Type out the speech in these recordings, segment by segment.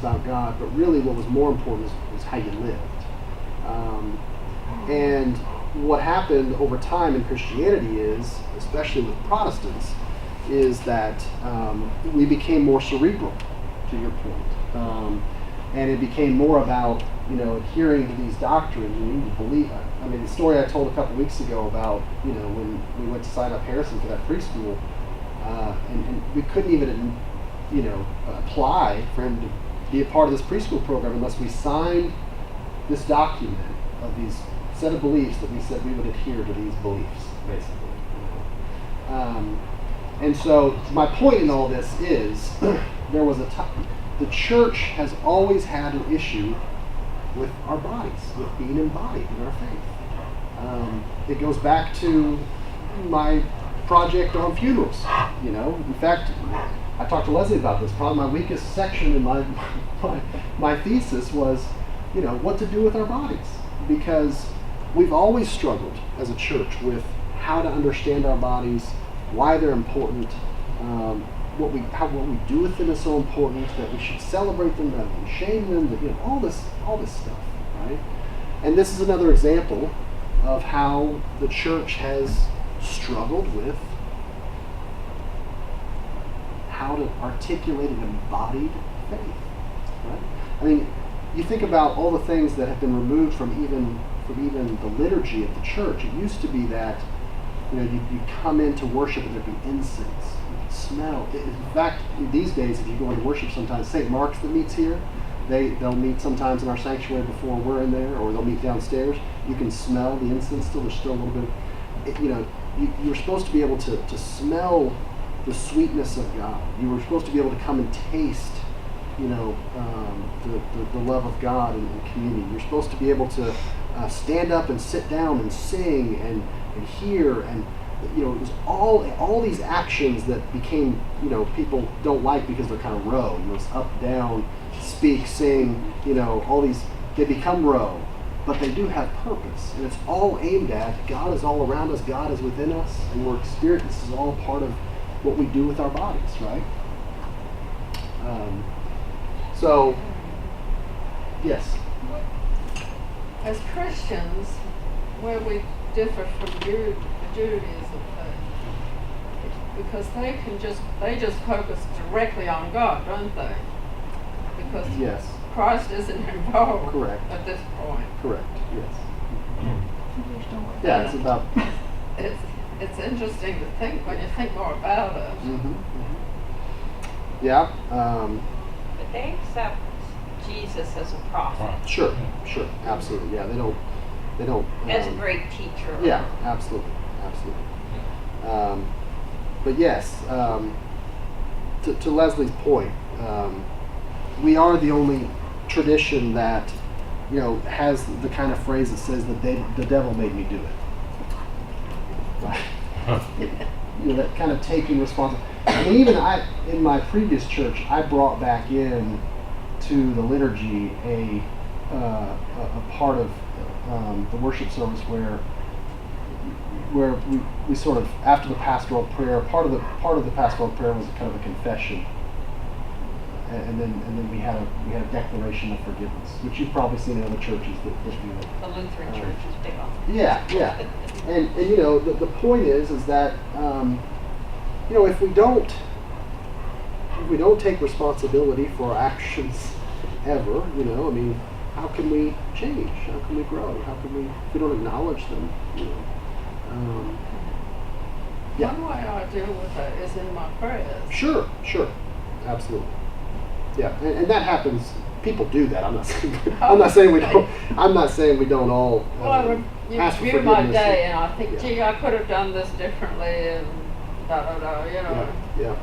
about God, but really what was more important is how you lived. And what happened over time in Christianity is, especially with Protestants, is that we became more cerebral, to your point. And it became more about, adhering to these doctrines. You need to believe. I mean, the story I told a couple weeks ago about, when we went to sign up Harrison for that preschool, and we couldn't even, apply for him to be a part of this preschool program unless we signed this document of these set of beliefs that we said we would adhere to these beliefs, basically. And so my point in all this is there was the church has always had an issue with our bodies, with being embodied in our faith. It goes back to my project on funerals. In fact, I talked to Leslie about this. Probably my weakest section in my thesis was, what to do with our bodies, because we've always struggled as a church with how to understand our bodies, why they're important, what we do with them is so important, that we should celebrate them rather than shame them, that, all this stuff, right? And this is another example of how the church has struggled with how to articulate an embodied faith, right? I mean, you think about all the things that have been removed from even the liturgy of the church. It used to be that, you'd come into worship and there'd be incense. You could smell. In fact, these days, if you go into worship sometimes, St. Mark's that meets here, they'll meet sometimes in our sanctuary before we're in there, or they'll meet downstairs. You can smell the incense still. There's still a little bit of, you're supposed to be able to smell the sweetness of God. You were supposed to be able to come and taste, the love of God in communion. You're supposed to be able to stand up and sit down and sing and hear, and it was all these actions that became, people don't like because they're kind of row. It's up, down, speak, sing, all these, they become row, but they do have purpose, and it's all aimed at God is all around us, God is within us, and we're experiencing. This is all part of what we do with our bodies, right? So, yes. As Christians, where we differ from Judaism, because they just focus directly on God, don't they? Because yes. Christ isn't involved. Correct. At this point. Correct. Yes. Yeah, it's about. It's interesting to think when you think more about it. Mm-hmm. Mm-hmm. Yeah. But they accept Jesus as a prophet. Sure, absolutely. Yeah, they don't. As a great teacher. Yeah, absolutely. But yes, to Leslie's point, we are the only tradition that has the kind of phrase that says that the devil made me do it. That kind of taking responsibility. And even in my previous church, I brought back in to the liturgy a part of the worship service where we sort of, after the pastoral prayer, part of the pastoral prayer was kind of a confession, and then we had a declaration of forgiveness, which you've probably seen in other churches that do it. The Lutheran Church is big on. Yeah. And the point is that if we don't take responsibility for our actions ever, how can we change? How can we grow? If we don't acknowledge them, yeah. One way I deal with it is in my prayers. Sure, absolutely. Yeah, and that happens. People do that. I'm not saying we don't. I'm not saying we don't all. Well, I review my day and I think, gee, I could have done this differently, and Yeah.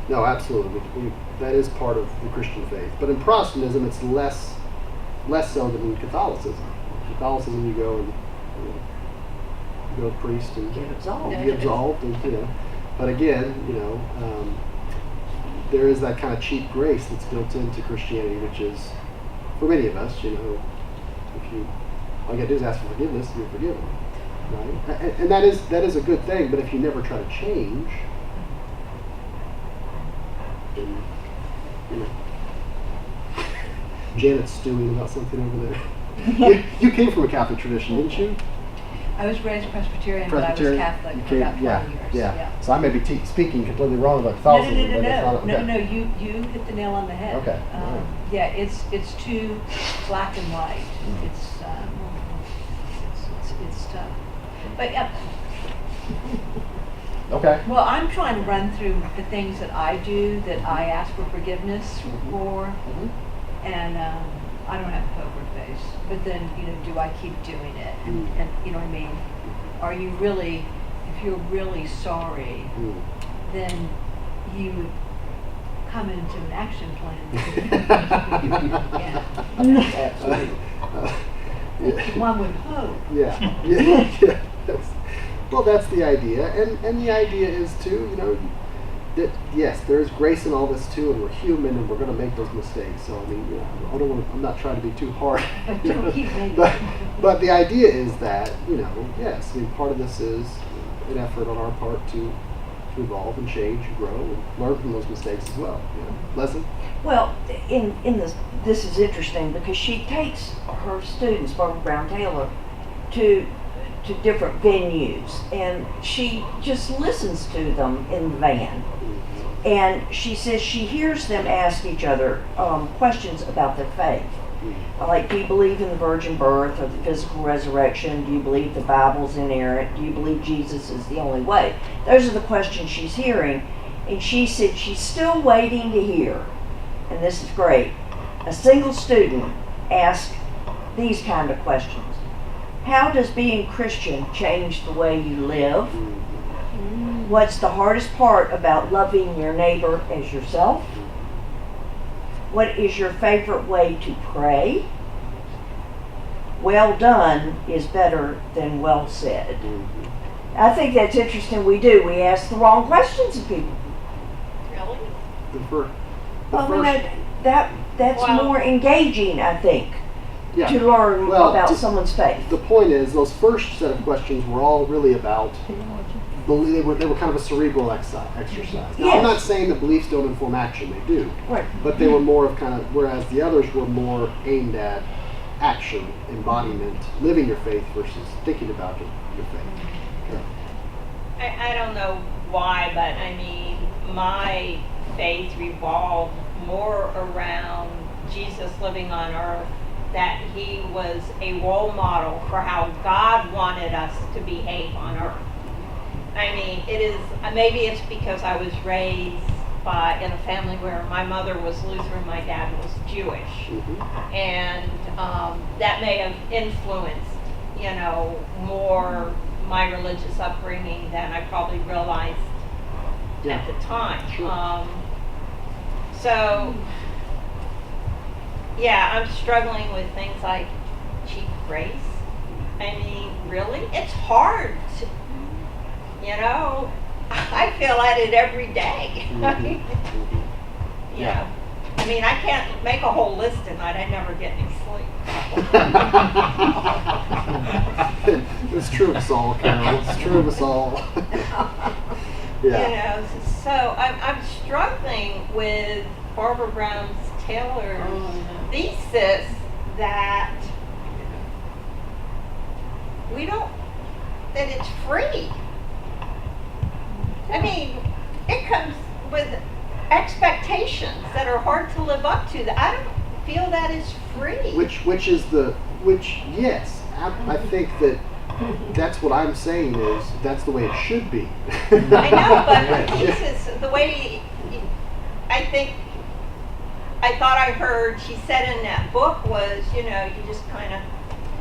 No, absolutely. That is part of the Christian faith. But in Protestantism, it's less so than in Catholicism. Catholicism, you go and you go to a priest and get absolved. And But again, there is that kind of cheap grace that's built into Christianity, which is, for many of us, if you all you gotta do is ask for forgiveness, you're forgiven, right? And that is a good thing. But if you never try to change, then Janet's stewing about something over there. You came from a Catholic tradition, didn't you? I was raised Presbyterian, but I was Catholic for about 20 years. Yeah. So I may be speaking completely wrong about No, Catholicism. but that's not- no. okay. You hit the nail on the head. Okay. All right. Yeah, it's too black and white. It's tough. But yeah. Okay. Well, I'm trying to run through the things that I do that I ask for forgiveness for, and I don't have a poker face. But then, do I keep doing it? And you know what I mean? Are you really? If you're really sorry, then you would come into an action plan. Yeah. One would hope. Yeah. Well, that's the idea, and the idea is too, that yes, there is grace in all this too, and we're human, and we're going to make those mistakes. So I mean, I'm not trying to be too hard, but the idea is that yes, I mean, part of this is an effort on our part to evolve and change and grow and learn from those mistakes as well. Leslie? Well, in this is interesting because she takes her students, Barbara Brown Taylor, to different venues, and she just listens to them in the van. And she says she hears them ask each other questions about their faith. Like, do you believe in the virgin birth or the physical resurrection? Do you believe the Bible's inerrant? Do you believe Jesus is the only way? Those are the questions she's hearing. And she said she's still waiting to hear, and this is great, a single student ask these kind of questions. How does being Christian change the way you live? What's the hardest part about loving your neighbor as yourself? What is your favorite way to pray? Well done is better than well said. I think that's interesting. We ask the wrong questions of people. Really? That's Well, more engaging, I think, to learn about someone's faith. The point is, those first set of questions were all really about, they were kind of a cerebral exercise. Now, Yes. I'm not saying that beliefs don't inform action, they do. Right. But they were more of whereas the others were more aimed at action, embodiment, living your faith versus thinking about your faith. Okay. I don't know why, but I mean, my faith revolved more around Jesus living on earth, that he was a role model for how God wanted us to behave on earth. I mean, maybe it's because I was raised in a family where my mother was Lutheran, my dad was Jewish, and that may have influenced, more my religious upbringing than I probably realized at the time. Sure. So, yeah, I'm struggling with things like cheap grace. I mean, really? It's hard to, I feel at it every day. Yeah. I mean, I can't make a whole list tonight. I never get any sleep. It's true of us all, Carol. It's true of us all. Yeah. So I'm struggling with Barbara Brown Taylor's thesis that that it's free. I mean, it comes with expectations that are hard to live up to. I don't feel that is free. Yes, I think that's what I'm saying is that's the way it should be. I know, but the thesis, the way I thought I heard she said in that book was, you just kind of.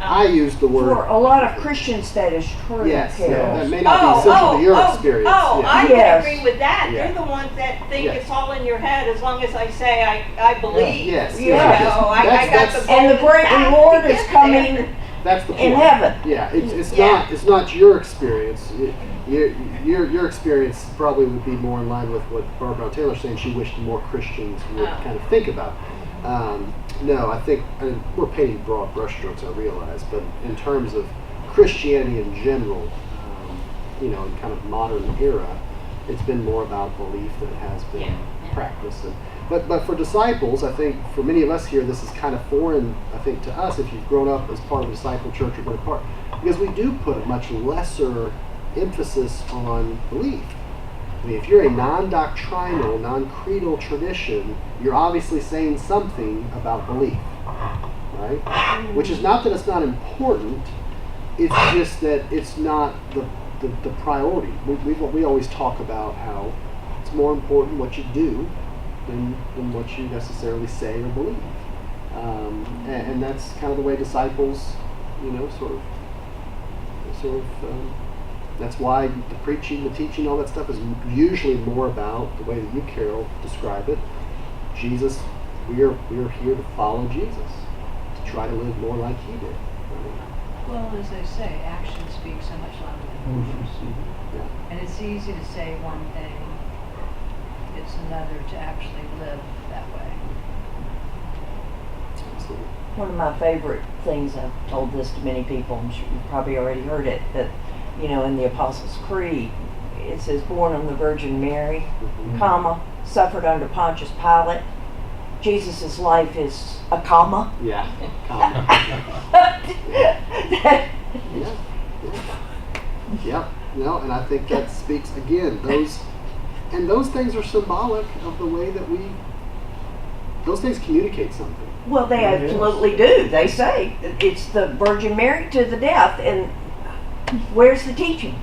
I used the word. For a lot of Christians, that is true. Yes, Carol. that may not be essential to your experience. I Yes. can agree with that. Yeah. They're the ones that think Yes. it's all in your head as long as I say I believe. Yes. I got the And the great golden reward path is to get coming there. That's the point. in heaven. Yeah, it's Yeah. not your experience. Your experience probably would be more in line with what Barbara Taylor's saying. She wished more Christians would kind of think about. No, I think we're painting broad brushstrokes, I realize, but in terms of Christianity in general, in kind of modern era, it's been more about belief than it has been practice. And But for disciples, I think for many of us here, this is kind of foreign, I think, to us if you've grown up as part of a disciple church or been a part, because we do put a much lesser emphasis on belief. I mean, if you're a non-doctrinal, non-creedal tradition, you're obviously saying something about belief, right? Which is not that it's not important, it's just that it's not the priority. We always talk about how it's more important what you do than what you necessarily say or believe. And that's kind of the way disciples, sort of, that's why the preaching, the teaching, all that stuff is usually more about the way that you, Carol, describe it. Jesus, we are here to follow Jesus, to try to live more like he did. Right? Well, as they say, actions speak so much louder than words. Yeah. And it's easy to say one thing, it's another to actually live that way. Absolutely. One of my favorite things, I've told this to many people, I'm sure you've probably already heard it, that, in the Apostles' Creed, it says, born of the Virgin Mary, comma, suffered under Pontius Pilate. Jesus' life is a comma. Yeah. Yeah. And I think that speaks again. Those things are symbolic of the way that those things communicate something. Well, they absolutely do. They say it's the Virgin Mary to the death, and where's the teaching?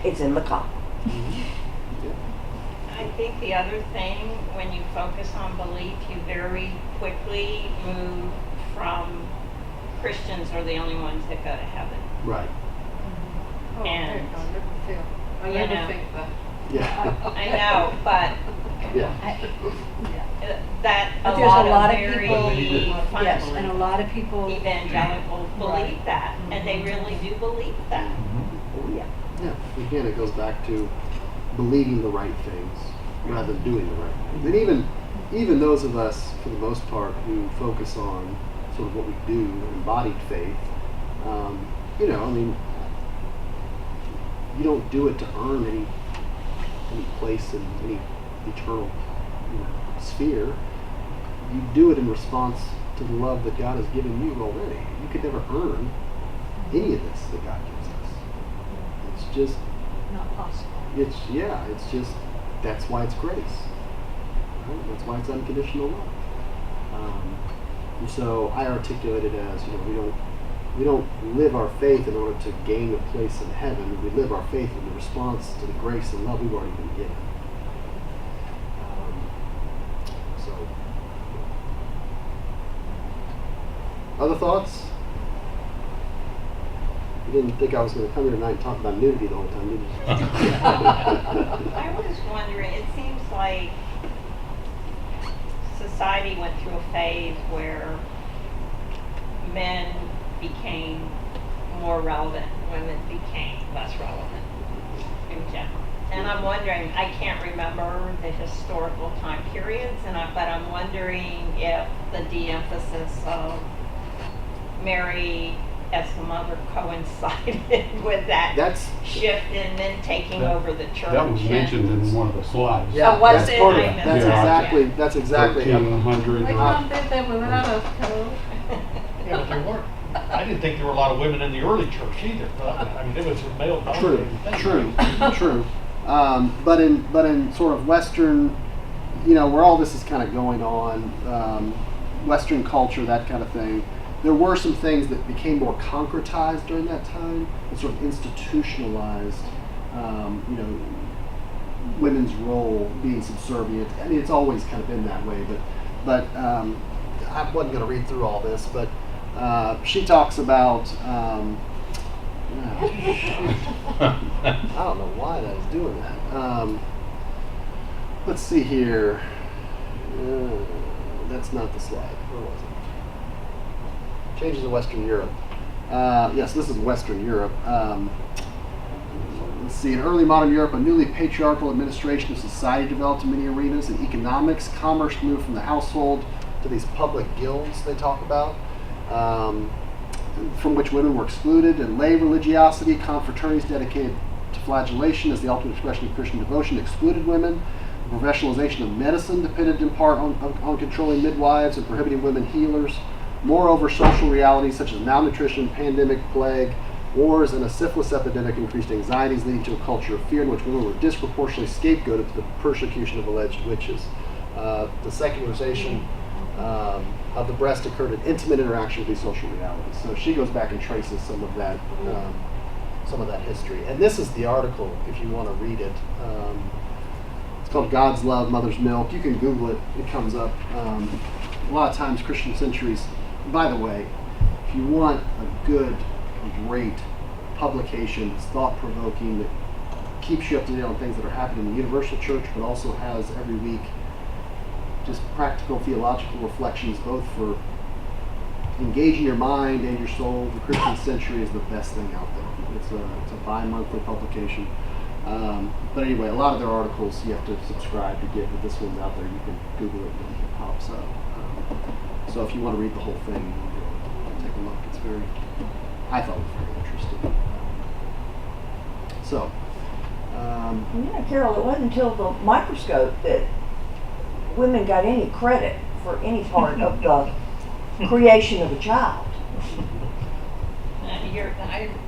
It's in the comma. I think the other thing, when you focus on belief, you very quickly move from Christians are the only ones that go to heaven. Right. Oh, And, I you never know. think that. Yeah. I know, but Yeah. that But a there's lot a lot of of very people, yes, and a lot of people, evangelicals believe Right. that, and they really do believe that. Yeah. Yeah. Again, it goes back to believing the right things rather than doing the right things. And even those of us, for the most part, who focus on sort of what we do, embodied faith, you don't do it to earn any place in any eternal sphere. You do it in response to the love that God has given you already. You could never earn any of this that God gives us. It's just, not possible. it's just, that's why it's grace. Right? That's why it's unconditional love. And so I articulate it as, we don't live our faith in order to gain a place in heaven. We live our faith in the response to the grace and love we've already been given. Other thoughts? You didn't think I was going to come here tonight and talk about nudity the whole time, did you? I was wondering, it seems like society went through a phase where men became more relevant, women became less relevant in general. And I'm wondering, I can't remember the historical time periods, but I'm wondering if the de-emphasis of Mary as the mother coincided with that That's shift in men taking over the church. That was mentioned in one of the slides. yeah. was That's it? part of I it. missed That's it. That's exactly. 1300. They come did that without us, Carol. Yeah, but there weren't. I didn't think there were a lot of women in the early church either. I mean, it was a male True, dominated thing. true. But in sort of Western, where all this is kind of going on, Western culture, that kind of thing, there were some things that became more concretized during that time and sort of institutionalized, women's role being subservient. I mean, it's always kind of been that way, but I wasn't going to read through all this, but she talks about, I don't know why that is doing that. Let's see here. That's not the slide. Where was it? Changes in Western Europe. Yes, this is Western Europe. Let's see. In early modern Europe, a newly patriarchal administration of society developed in many arenas. In economics, commerce moved from the household to these public guilds they talk about, from which women were excluded. In lay religiosity, confraternities dedicated to flagellation as the ultimate expression of Christian devotion excluded women. professionalization of medicine depended in part on controlling midwives and prohibiting women healers. Moreover, social realities such as malnutrition, pandemic, plague, wars, and a syphilis epidemic increased anxieties, leading to a culture of fear in which women were disproportionately scapegoated to the persecution of alleged witches. The secularization of the breast occurred in intimate interaction with these social realities. So she goes back and traces some of that history. And this is the article, if you want to read it. It's called God's Love, Mother's Milk. You can Google it. It comes up. A lot of times Christian centuries, by the way, if you want a good, great publication that's thought-provoking, that keeps you up to date on things that are happening in the universal church, but also has every week just practical theological reflections, both for engaging your mind and your soul. The Christian Century is the best thing out there. It's a bi-monthly publication. But anyway, a lot of their articles you have to subscribe to get, but this one's out there. You can Google it and it pops up. So if you want to read the whole thing, take a look. I thought it was very interesting. So. Carol, it wasn't until the microscope that women got any credit for any part of the creation of a child.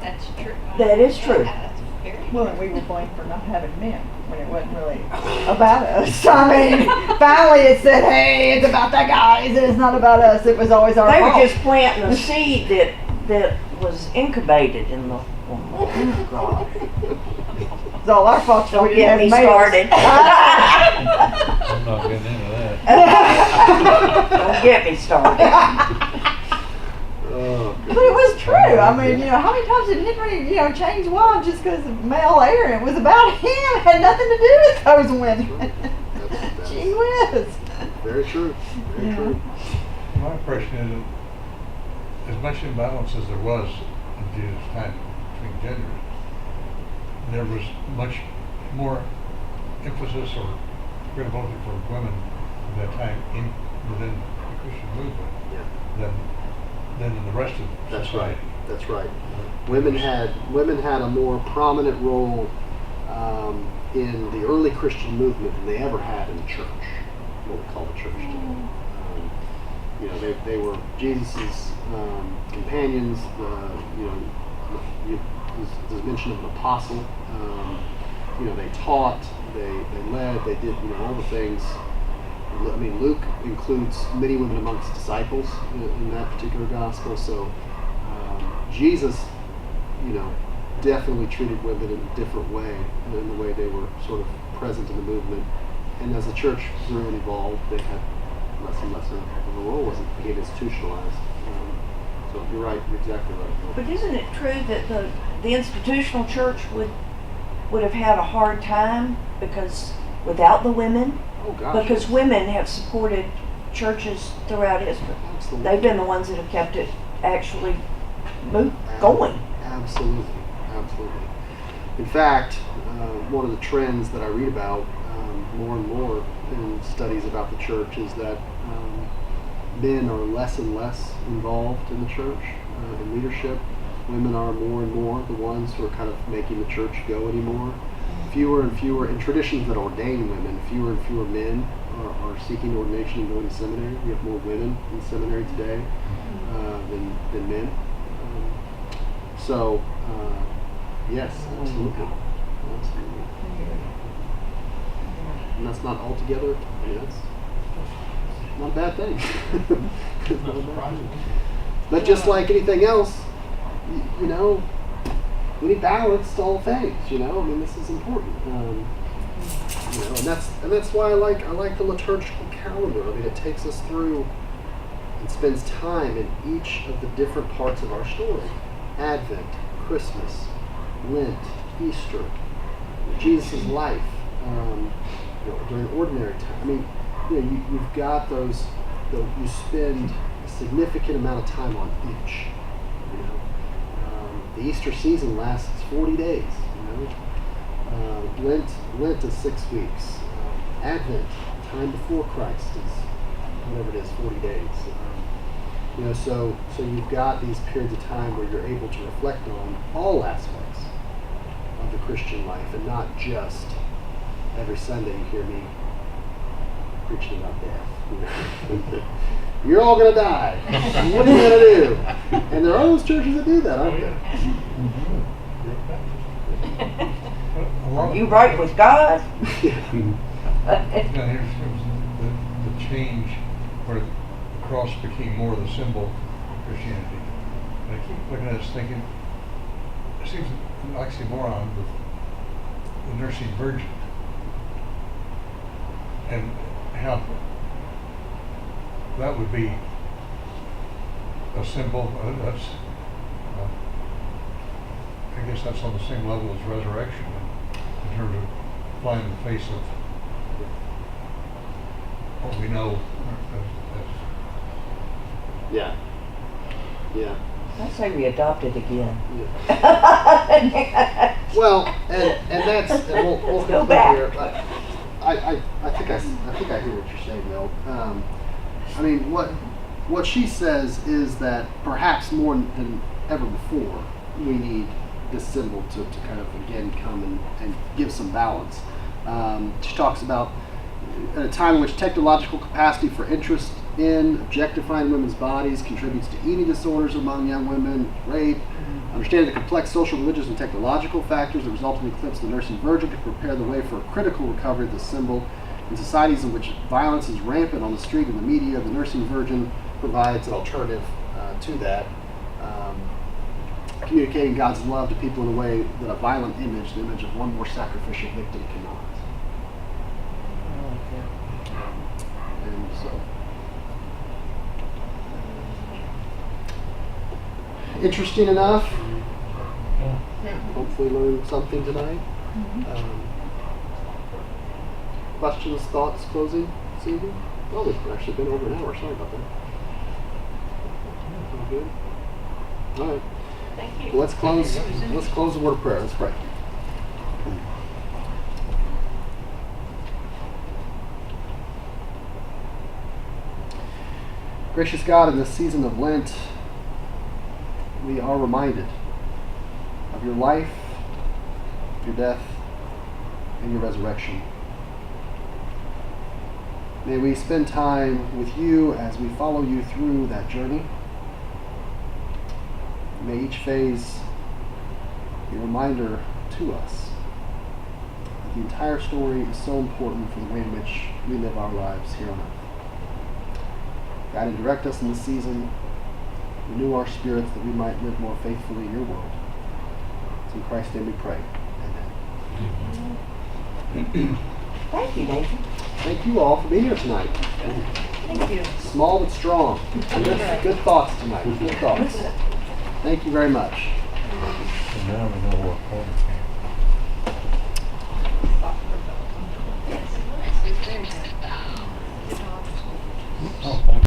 That's true. That is true. That's very Well, and we were blamed for not having men when it wasn't really about us. I mean, finally it said, hey, it's about the guys, it's not about us. It was always our They fault. were just planting a seed that was incubated in the. Oh God! It's all our fault. Don't we get didn't me have started. I'm not getting into that. Don't get me started. Oh, But it was true. I mean, how many times did Henry, change wives just because of male heir? It was about him. It had nothing to do with those women. that's Gee whiz. very true. Very Yeah. true. My impression is that as much imbalance as there was in Jesus' time between genders, there was much more emphasis or credibility for women at that time within the Christian movement Yeah. than in the rest of That's society. right. That's right. Women had a more prominent role in the early Christian movement than they ever had in the church, what we call the church today. They were Jesus's companions. There's mention of an apostle. They taught, they led, they did all the things. I mean, Luke includes many women amongst disciples in that particular gospel. So Jesus, definitely treated women in a different way, in the way they were sort of present in the movement. And as the church grew and evolved, they had less and less of a role, became institutionalized. So you're right, you're exactly right. But isn't it true that the institutional church would have had a hard time without the women? Oh gosh. Because women have supported churches throughout history. Absolutely. They've been the ones that have kept it actually going. Absolutely. In fact, one of the trends that I read about more and more in studies about the church is that men are less and less involved in the church, in leadership. Women are more and more the ones who are kind of making the church go anymore. Fewer and fewer, in traditions that ordain women, fewer and fewer men are seeking ordination and going to seminary. We have more women in seminary today than men. Yes, absolutely. And that's not altogether, that's not a bad thing. It's not a bad thing. But just like anything else, we need balance to all things, I mean, this is important. And that's why I like the liturgical calendar. I mean, it takes us through and spends time in each of the different parts of our story. Advent, Christmas, Lent, Easter, Jesus' life, during ordinary time. I mean, you've got those, you spend a significant amount of time on each. The Easter season lasts 40 days. Lent is 6 weeks. Advent, time before Christ, is whatever it is, 40 days. So you've got these periods of time where you're able to reflect on all aspects of the Christian life, and not just every Sunday you hear me preaching about death. You're all going to die. What are you going to do? And there are those churches that do that, aren't there? Are you right with God? Now here's the change where the cross became more the symbol of Christianity. And I keep looking at this thinking, it seems an oxymoron with the nursing virgin. And how that would be a symbol, I guess that's on the same level as resurrection in terms of flying in the face of what we know Yeah. Yeah. I say we adopt it again. Well, and that's and we'll Go come back. here. I think I hear what you're saying, though. I mean, what she says is that perhaps more than ever before, we need this symbol to kind of again come and give some balance. She talks about at a time in which technological capacity for interest in objectifying women's bodies contributes to eating disorders among young women, rape, understanding the complex social, religious, and technological factors that result in the eclipse of the nursing virgin to prepare the way for a critical recovery of the symbol. In societies in which violence is rampant on the street and the media, the nursing virgin provides an alternative to that, communicating God's love to people in a way that a violent image, the image of one more sacrificial victim, cannot. And so, interesting enough. Hopefully learned something tonight. Questions, thoughts, closing this evening? Oh, we've actually been over an hour. Sorry about that. All good. All right. Thank you. Well, let's close. Let's close the word of prayer. Let's pray. Gracious God, in this season of Lent, we are reminded of your life, your death, and your resurrection. May we spend time with you as we follow you through that journey. May each phase be a reminder to us that the entire story is so important for the way in which we live our lives here on earth. Guide and direct us in this season. Renew our spirits that we might live more faithfully in your world. It's in Christ's name we pray. Amen. Thank you, Nathan. Thank you all for being here tonight. Thank you. Small but strong. Good thoughts tonight. Good thoughts. Thank you very much. And now we know what